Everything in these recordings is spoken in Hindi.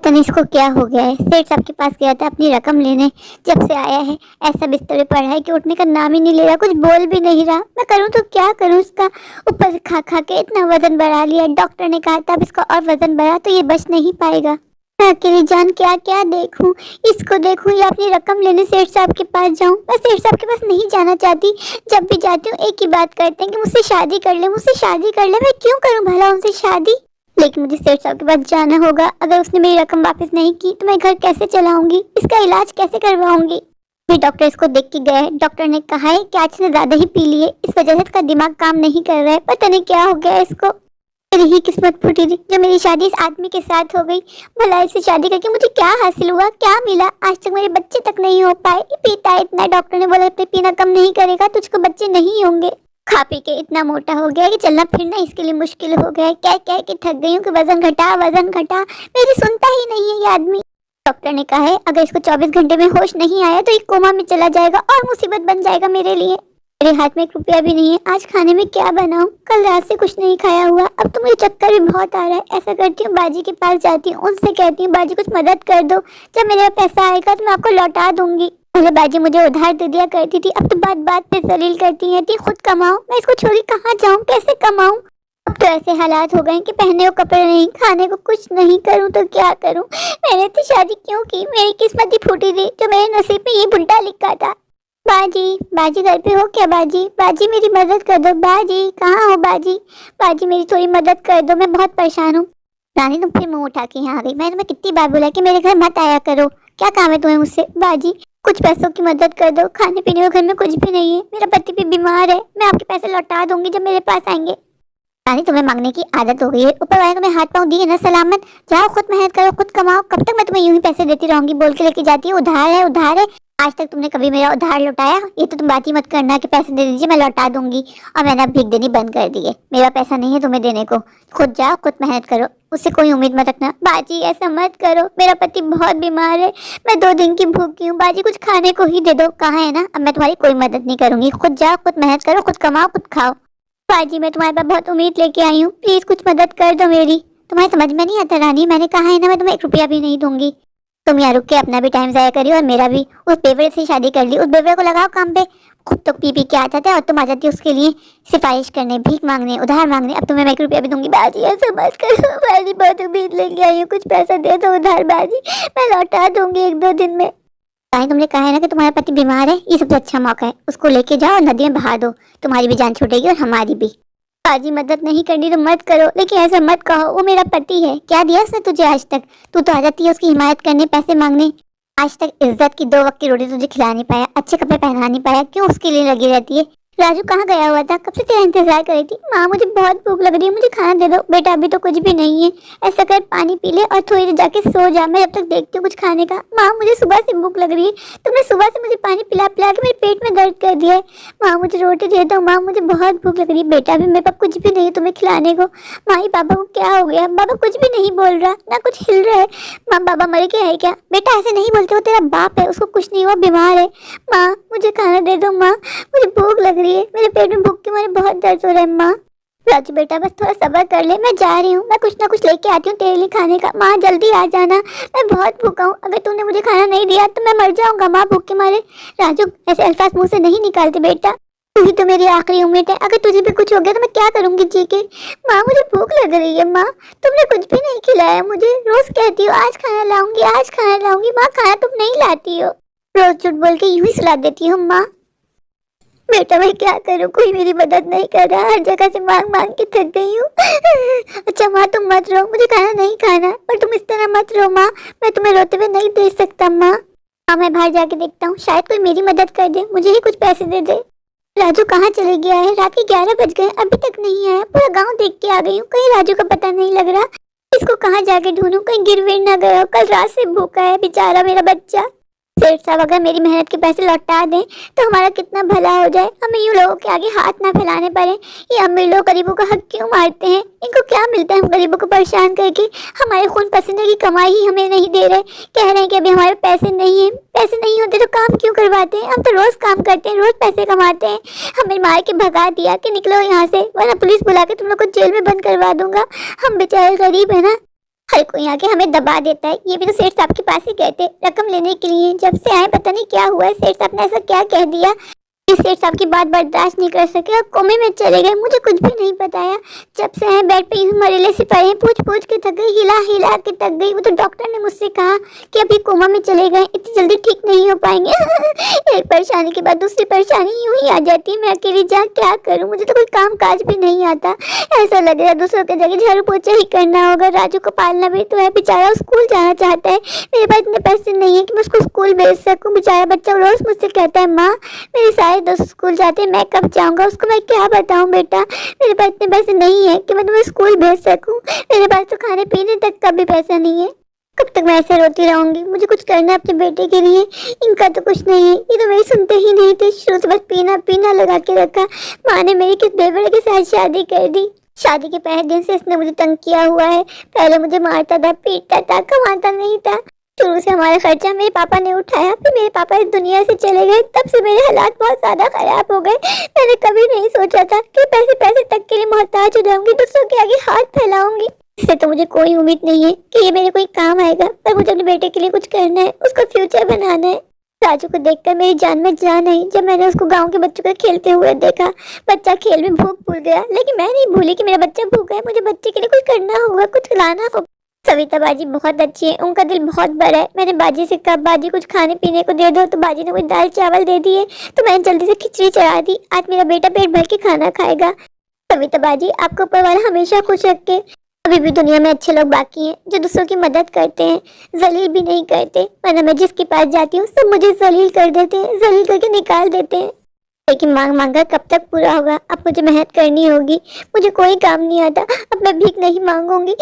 तनिष इसको क्या हो गया है। सेठ साहब के पास गया था अपनी रकम लेने, जब से आया है ऐसा बिस्तर पे पड़ा है कि उठने का नाम ही नहीं ले रहा, कुछ बोल भी नहीं रहा। मैं करूँ तो क्या करूँ, इसका ऊपर खा खा के इतना वजन बढ़ा लिया। डॉक्टर ने कहा था अब इसका और वजन बढ़ा तो ये बच नहीं पाएगा। मैं अकेली जान क्या क्या देखूं, इसको देखूं या अपनी रकम लेने सेठ साहब के पास जाऊं। मैं सेठ साहब के पास नहीं जाना चाहती। जब भी जाती हूँ एक ही बात करते हैं कि मुझसे शादी कर ले, मुझसे शादी कर ले। मैं क्यों करूं भला उनसे शादी, लेकिन मुझे सेठ साहब के पास जाना होगा। अगर उसने मेरी रकम वापस नहीं की तो मैं घर कैसे चलाऊंगी, इसका इलाज कैसे करवाऊंगी। फिर डॉक्टर इसको देख के गए। डॉक्टर ने कहा है कि आज ने ज्यादा ही पी लिए, इस वजह से इसका दिमाग काम नहीं कर रहा है। पता नहीं क्या हो गया इसको। मेरी ही किस्मत फूटी थी जो मेरी शादी इस आदमी के साथ हो गई। भला इससे शादी करके मुझे क्या हासिल हुआ, क्या मिला। आज तक मेरे बच्चे तक नहीं हो पाए। ये पीता है इतना, डॉक्टर ने बोला पीना कम नहीं करेगा तुझको बच्चे नहीं होंगे। खा पी के इतना मोटा हो गया कि चलना फिरना इसके लिए मुश्किल हो गया है। कह कह के थक गई हूँ कि वजन घटा वजन घटा, मेरी सुनता ही नहीं है ये आदमी। डॉक्टर ने कहा है अगर इसको 24 घंटे में होश नहीं आया तो ये कोमा में चला जाएगा और मुसीबत बन जाएगा मेरे लिए। मेरे हाथ में 1 रुपया भी नहीं है। आज खाने में क्या बनाऊं, कल रात से कुछ नहीं खाया हुआ। अब तो मुझे चक्कर भी बहुत आ रहा है। ऐसा करती हूँ बाजी के पास जाती हूँ, उनसे कहती हूँ बाजी कुछ मदद कर दो, जब मेरे पास पैसा आएगा तो मैं आपको लौटा दूंगी। पहले बाजी मुझे उधार दे दिया करती थी, अब तो बात बात पे जलील करती रहती। खुद कमाओ, मैं इसको छोड़ी कहाँ जाऊँ, कैसे कमाऊँ। अब तो ऐसे हालात हो गए कि पहनने को कपड़े नहीं, खाने को कुछ नहीं, करूँ तो क्या करूँ। मैंने तो शादी क्यों की, मेरी किस्मत ही फूटी थी जो मेरे नसीब में ये बुड्ढा लिखा था। बाजी बाजी घर पे हो क्या, बाजी बाजी मेरी मदद कर दो। बाजी कहाँ हो बाजी, बाजी मेरी थोड़ी मदद कर दो, मैं बहुत परेशान हूँ। रानी तुम फिर मुंह उठा के यहाँ आ गई। मैंने तुम्हें कितनी बार बोला कि मेरे घर मत आया करो, क्या काम है तुम्हें मुझसे। बाजी कुछ पैसों की मदद कर दो, खाने पीने को घर में कुछ भी नहीं है, मेरा पति भी बीमार है, मैं आपके पैसे लौटा दूंगी जब मेरे पास आएंगे। रानी तुम्हें मांगने की आदत हो गई है, ऊपर वाले तुम्हें हाथ पाँव दिए ना सलामत। जाओ खुद मेहनत करो, खुद कमाओ। कब तक मैं तुम्हें यूं ही पैसे देती रहूंगी, बोल के लेके जाती है उधार है उधार है। आज तक तुमने कभी मेरा उधार लौटाया, ये तो तुम बात ही मत करना कि पैसे दे दीजिए मैं लौटा दूंगी। और मैंने अब भीख देनी बंद कर दी है, मेरा पैसा नहीं है तुम्हें देने को। खुद जाओ खुद मेहनत करो, उससे कोई उम्मीद मत रखना। बाजी ऐसा मत करो, मेरा पति बहुत बीमार है, मैं 2 दिन की भूखी हूँ। बाजी कुछ खाने को ही दे दो। कहा है ना अब मैं तुम्हारी कोई मदद नहीं करूंगी। खुद जाओ खुद मेहनत करो, खुद कमाओ खुद खाओ। बाजी मैं तुम्हारे पास बहुत उम्मीद लेके आई हूँ, प्लीज कुछ मदद कर दो मेरी। तुम्हारी समझ में नहीं आता रानी, मैंने कहा है ना मैं तुम्हें 1 रुपया भी नहीं दूंगी। तुम यहाँ रुक के अपना भी टाइम जाया करियो और मेरा भी। उस बेवड़े से शादी कर ली, उस बेवड़े को लगाओ काम पे। खुद तो पी के आता था और तुम आ जाती उसके लिए सिफारिश करने, भीख मांगने, उधार मांगने। अब तुम्हें मैं 1 रुपया भी दूंगी। बाजी ऐसा मत करो, बाजी बहुत उम्मीद लेके आई हूँ, कुछ पैसा दे दो उधार। बाजी मैं लौटा दूंगी 1-2 दिन में। तुमने कहा है ना कि तुम्हारा पति बीमार है, ये सबसे अच्छा मौका है, उसको लेके जाओ और नदी में बहा दो, तुम्हारी भी जान छूटेगी और हमारी भी। बाजी मदद नहीं करनी तो मत करो, लेकिन ऐसा मत कहो, वो मेरा पति है। क्या दिया उसने तुझे आज तक, तू तो आ जाती है उसकी हिमायत करने, पैसे मांगने। आज तक इज्जत की 2 वक्त की रोटी तुझे खिला नहीं पाया, अच्छे कपड़े पहना नहीं पाया, क्यों उसके लिए लगी रहती है। राजू कहाँ गया हुआ था, कब से तेरा इंतजार कर रही थी। माँ मुझे बहुत भूख लग रही है, मुझे खाना दे दो। बेटा अभी तो कुछ भी नहीं है, ऐसा कर पानी पी ले और थोड़ी देर जाके सो जा, मैं जब तक देखती हूँ कुछ खाने का। माँ मुझे सुबह से भूख लग रही है, तुमने सुबह से मुझे पानी पिला पिला के मेरे पेट में दर्द कर दिया है। माँ मुझे रोटी दे दो, माँ मुझे बहुत भूख लग रही है। बेटा अभी मेरे पास कुछ भी नहीं है तुम्हें खिलाने को। माँ ही पापा को क्या हो गया, बाबा कुछ भी नहीं बोल रहा, ना कुछ हिल रहा है। माँ बाबा मर गया है क्या। बेटा ऐसे नहीं बोलते, वो तेरा बाप है, उसको कुछ नहीं हुआ, बीमार है। माँ मुझे खाना दे दो, माँ मुझे भूख लग रही है, मेरे पेट में भूख के मारे बहुत दर्द हो रहा है। माँ राजू बेटा बस थोड़ा सब्र कर ले, मैं जा रही हूँ, मैं कुछ ना कुछ लेके आती हूँ तेरे लिए खाने का। माँ जल्दी आ जाना, मैं बहुत भूखा हूँ, अगर तूने मुझे खाना नहीं दिया तो मैं मर जाऊंगा माँ भूख के मारे। राजू ऐसे अल्फाज मुंह से नहीं निकालते बेटा, तू ही तो मेरी आखिरी उम्मीद है, अगर तुझे भी कुछ हो गया तो मैं क्या करूंगी जी के। माँ मुझे भूख लग रही है, माँ तुमने कुछ भी नहीं खिलाया मुझे, रोज कहती हो आज खाना लाऊंगी आज खाना लाऊंगी, माँ खाना तुम नहीं लाती हो, रोज झूठ बोल के यूं ही सुला देती हो। माँ बेटा मैं क्या करूं, कोई मेरी मदद नहीं कर रहा, हर जगह से मांग मांग के थक गई हूँ। अच्छा माँ तुम मत रो, मुझे खाना नहीं खाना, पर तुम इस तरह मत रो माँ, मैं तुम्हें रोते हुए नहीं देख सकता। माँ हाँ मैं बाहर जाके देखता हूँ, शायद कोई मेरी मदद कर दे, मुझे ही कुछ पैसे दे दे। राजू कहाँ चले गया है, रात के 11 बज गए अभी तक नहीं आया, पूरा गाँव देख के आ गई हूँ, कहीं राजू का पता नहीं लग रहा। इसको कहाँ जाके ढूंढूं, कहीं गिर विर ना गया, कल रात से भूखा है बेचारा मेरा बच्चा। सेठ साहब अगर मेरी मेहनत के पैसे लौटा दें तो हमारा कितना भला हो जाए, हमें यूं लोगों के आगे हाथ ना फैलाने पड़े। ये अमीर लोग गरीबों का हक क्यों मारते हैं, इनको क्या मिलता है हम गरीबों को परेशान करके। हमारे खून पसीने की कमाई ही हमें नहीं दे रहे, कह रहे हैं कि अभी हमारे पैसे नहीं है, पैसे नहीं होते तो काम क्यों करवाते हैं, हम तो रोज काम करते हैं, रोज पैसे कमाते हैं। हमें मार के भगा दिया कि निकलो यहाँ से, वरना पुलिस बुला के तुम लोग को जेल में बंद करवा दूंगा। हम बेचारे गरीब है ना, हर कोई आके हमें दबा देता है। ये भी तो सेठ साहब के पास ही गए थे रकम लेने के लिए। जब से आए पता नहीं क्या हुआ है, सेठ साहब ने ऐसा क्या कह दिया। इस सेठ साहब की बात बर्दाश्त नहीं कर सके और कोमे में चले गए। मुझे कुछ भी नहीं बताया। जब से आए बेड पे यूं मरेले से पड़े हैं, पूछ पूछ के थक गई, हिला हिला के थक गई। वो तो डॉक्टर ने मुझसे कहा कि अभी कोमा में चले गए, इतनी जल्दी ठीक नहीं हो पाएंगे। एक परेशानी के बाद दूसरी परेशानी यूं ही आ जाती है। मैं अकेली जा क्या करूं, मुझे तो कोई काम काज भी नहीं आता। ऐसा लग रहा है दूसरों के जगह झाड़ू पोछा ही करना होगा। राजू को पालना भी तो है, बेचारा स्कूल जाना चाहता है। मेरे पास इतने पैसे नहीं है कि मैं उसको स्कूल भेज सकूं। बेचारा बच्चा रोज मुझसे कहता है, माँ मेरे सारे दोस्त स्कूल जाते हैं, मैं कब जाऊंगा। उसको मैं क्या बताऊं बेटा, मेरे पास इतने पैसे नहीं है कि मैं तुम्हें स्कूल भेज सकूं। मेरे पास तो खाने पीने तक का भी पैसा नहीं है। कब तक मैं ऐसे रोती रहूंगी। मुझे कुछ करना है अपने बेटे के लिए। इनका तो कुछ नहीं है, ये तो मेरी सुनते ही नहीं थे। शुरू से बस पीना पीना लगा के रखा। माँ ने मेरी किस बेवड़े के साथ शादी कर दी। शादी के पहले दिन से इसने मुझे तंग किया हुआ है। पहले मुझे मारता था, पीटता था, कमाता नहीं था। शुरू से हमारा खर्चा मेरे पापा ने उठाया। फिर मेरे पापा इस दुनिया से चले गए, तब से मेरे हालात बहुत ज्यादा खराब हो गए। मैंने कभी नहीं सोचा था कि पैसे पैसे तक के लिए मोहताज हो जाऊंगी, दूसरों के आगे हाथ फैलाऊंगी। इससे तो मुझे कोई उम्मीद नहीं है कि ये मेरे कोई काम आएगा, पर मुझे अपने बेटे के लिए कुछ करना है, उसका फ्यूचर बनाना है। राजू को देखकर मेरी जान में जान आई। जब मैंने उसको गांव के बच्चों को खेलते हुए देखा, बच्चा खेल में भूख भूल गया, लेकिन मैं नहीं भूली कि मेरा बच्चा भूखा है। मुझे बच्चे के लिए कुछ करना होगा, कुछ खिलाना होगा। सविता बाजी बहुत अच्छी है, उनका दिल बहुत बड़ा है। मैंने बाजी से कहा बाजी कुछ खाने पीने को दे दो, तो बाजी ने कुछ दाल चावल दे दिए। तो मैंने जल्दी से खिचड़ी चढ़ा दी। आज मेरा बेटा पेट भर के खाना खाएगा। सविता बाजी आपको ऊपर वाला हमेशा खुश रखे। अभी भी दुनिया में अच्छे लोग बाकी हैं जो दूसरों की मदद करते हैं, जलील भी नहीं करते। वरना मैं जिसके पास जाती हूँ सब मुझे जलील कर देते हैं, जलील करके निकाल देते हैं। लेकिन मांग मांगा कब तक पूरा होगा। अब मुझे मेहनत करनी होगी। मुझे कोई काम नहीं आता, अब मैं भीख नहीं मांगूंगी।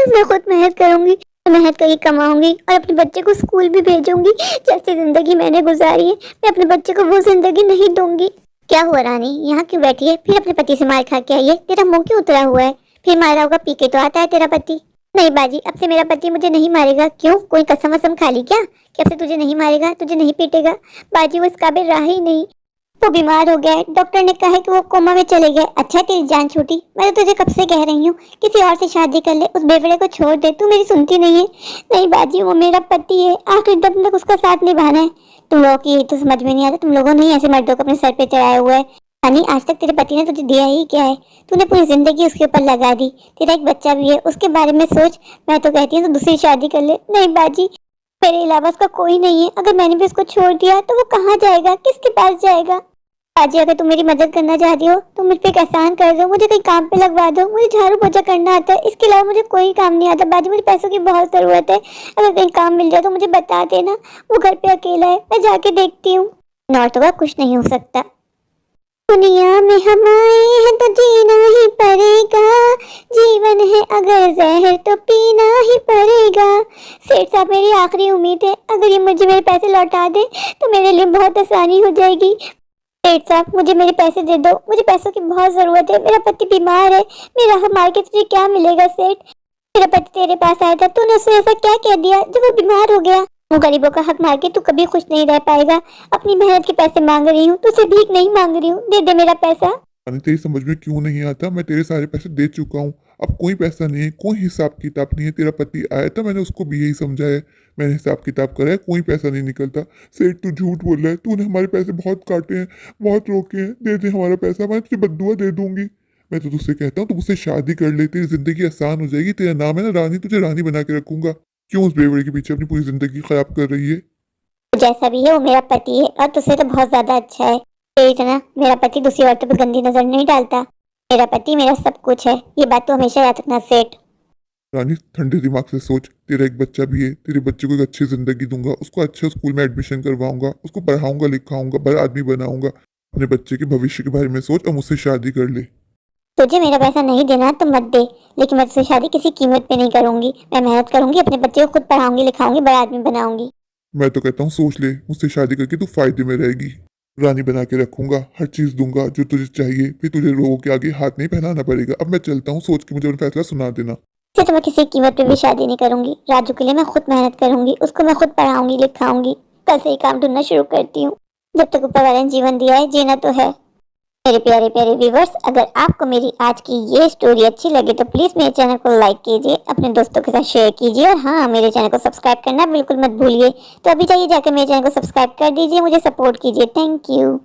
मैं खुद मेहनत करूंगी, मेहनत करके कमाऊंगी और अपने बच्चे को स्कूल भी भेजूंगी। जैसी जिंदगी मैंने गुजारी है, मैं अपने बच्चे को वो जिंदगी नहीं दूंगी। क्या हुआ रानी, यहाँ क्यों बैठी है? फिर अपने पति से मार खा के आई है? तेरा मुंह क्यों उतरा हुआ है? फिर मारा होगा, पी के तो आता है तेरा पति। नहीं बाजी, अब से मेरा पति मुझे नहीं मारेगा। क्यों, कोई कसम वसम खा ली क्या कि अब से तुझे नहीं मारेगा, तुझे नहीं पीटेगा? बाजी वो इस काबिल रहा ही नहीं। वो बीमार हो गया है, डॉक्टर ने कहा है कि वो कोमा में चले गए। अच्छा तेरी जान छूटी। मैं तो तुझे कब से कह रही हूँ किसी और से शादी कर ले, उस बेवड़े को छोड़ दे। तू मेरी सुनती नहीं है। नहीं बाजी वो मेरा पति है, आखिरी दम तक उसका साथ निभाना है। तुम लोगों की यही तो समझ में नहीं आता। तुम लोगों ने ही ऐसे मर्दों को अपने सर पे चढ़ाया हुआ है। यानी आज तक तेरे पति ने तुझे दिया ही क्या है? तूने पूरी जिंदगी उसके ऊपर लगा दी। तेरा एक बच्चा भी है, उसके बारे में सोच। मैं तो कहती हूँ तो दूसरी शादी कर ले। नहीं बाजी, मेरे अलावा उसका कोई नहीं है। अगर मैंने भी उसको छोड़ दिया तो वो कहाँ जाएगा, किसके पास जाएगा? बाजी अगर तुम मेरी मदद करना चाहती हो तो मुझ पे एक एहसान कर दो, मुझे कहीं काम पे लगवा दो। मुझे झाड़ू पोछा करना आता है, इसके अलावा मुझे कोई काम नहीं आता। बाजी मुझे पैसों की बहुत जरूरत है, अगर कहीं काम मिल जाए तो मुझे बता देना। वो घर पे अकेला है, मैं जाके देखती हूँ। नौरतों का कुछ नहीं हो सकता। दुनिया में हम आए हैं तो जीना ही पड़ेगा, जीवन है अगर जहर तो पीना ही पड़ेगा। सेठ साहब मेरी आखिरी उम्मीद है, अगर ये मुझे मेरे पैसे लौटा दे तो मेरे लिए बहुत आसानी हो जाएगी। सेठ साहब मुझे मेरे पैसे दे दो, मुझे पैसों की बहुत जरूरत है। मेरा पति बीमार है, मेरा हक मार के तुझे क्या मिलेगा सेठ? मेरा पति तेरे पास आया था, तूने उसे ऐसा क्या कह दिया जब वो बीमार हो गया? वो गरीबों का हक मार के तू कभी खुश नहीं रह पाएगा। अपनी मेहनत के पैसे मांग रही हूँ, तुझसे भीख नहीं मांग रही हूँ। दे दे मेरा पैसा। तेरी समझ में क्यों नहीं आता? मैं तेरे सारे पैसे दे चुका हूँ, अब कोई पैसा नहीं है, कोई हिसाब किताब नहीं है। तेरा पति आया था, मैंने उसको भी यही समझाया, मैंने हिसाब किताब करा है, कोई पैसा नहीं निकलता। सेठ तू झूठ बोल रहा है, तूने हमारे पैसे बहुत काटे हैं, बहुत रोके हैं। दे दे हमारा पैसा, मैं तुझे बद्दुआ दे दूंगी। मैं तो तुझसे कहता हूँ तू मुझसे शादी कर ले, तेरी जिंदगी आसान हो जाएगी। तेरा नाम है ना रानी, तुझे रानी बना के रखूंगा। क्यों उस बेवड़े के पीछे अपनी पूरी जिंदगी खराब कर रही है? जैसा भी है वो मेरा पति है और तुझसे तो बहुत ज्यादा अच्छा है। तेरी तरह मेरा पति दूसरी औरतों पर गंदी नजर नहीं डालता। मेरा पति मेरा सब कुछ है, ये बात तो हमेशा याद रखना सेठ। रानी ठंडे दिमाग से सोच, तेरा एक बच्चा भी है, तेरे बच्चे को एक अच्छी जिंदगी दूंगा, उसको अच्छे स्कूल में एडमिशन करवाऊंगा, उसको पढ़ाऊंगा लिखाऊंगा, बड़ा आदमी बनाऊंगा। अपने बच्चे के भविष्य के बारे में सोच और मुझसे शादी कर ले। तुझे मेरा पैसा नहीं देना तो मत दे, लेकिन मैं तुझसे शादी किसी कीमत पे नहीं करूंगी। मैं मेहनत करूंगी, अपने बच्चे को खुद पढ़ाऊंगी लिखाऊंगी, बड़ा आदमी बनाऊंगी। मैं तो कहता हूँ सोच ले, मुझसे शादी करके तू फायदे में रहेगी। रानी बना के रखूंगा, हर चीज दूंगा जो तुझे चाहिए, फिर तुझे लोगों के आगे हाथ नहीं फैलाना पड़ेगा। अब मैं चलता हूँ, सोच के मुझे अपना फैसला सुना देना। इससे तो मैं किसी कीमत पे भी शादी नहीं करूंगी। राजू के लिए मैं खुद मेहनत करूंगी, उसको मैं खुद पढ़ाऊंगी लिखाऊंगी। कल से ही काम ढूंढना शुरू करती हूँ। जब तक ऊपर वाले ने जीवन दिया है, जीना तो है। मेरे प्यारे प्यारे व्यूवर्स, अगर आपको मेरी आज की ये स्टोरी अच्छी लगी तो प्लीज़ मेरे चैनल को लाइक कीजिए, अपने दोस्तों के साथ शेयर कीजिए और हाँ, मेरे चैनल को सब्सक्राइब करना बिल्कुल मत भूलिए। तो अभी जाइए जाकर मेरे चैनल को सब्सक्राइब कर दीजिए, मुझे सपोर्ट कीजिए। Thank you.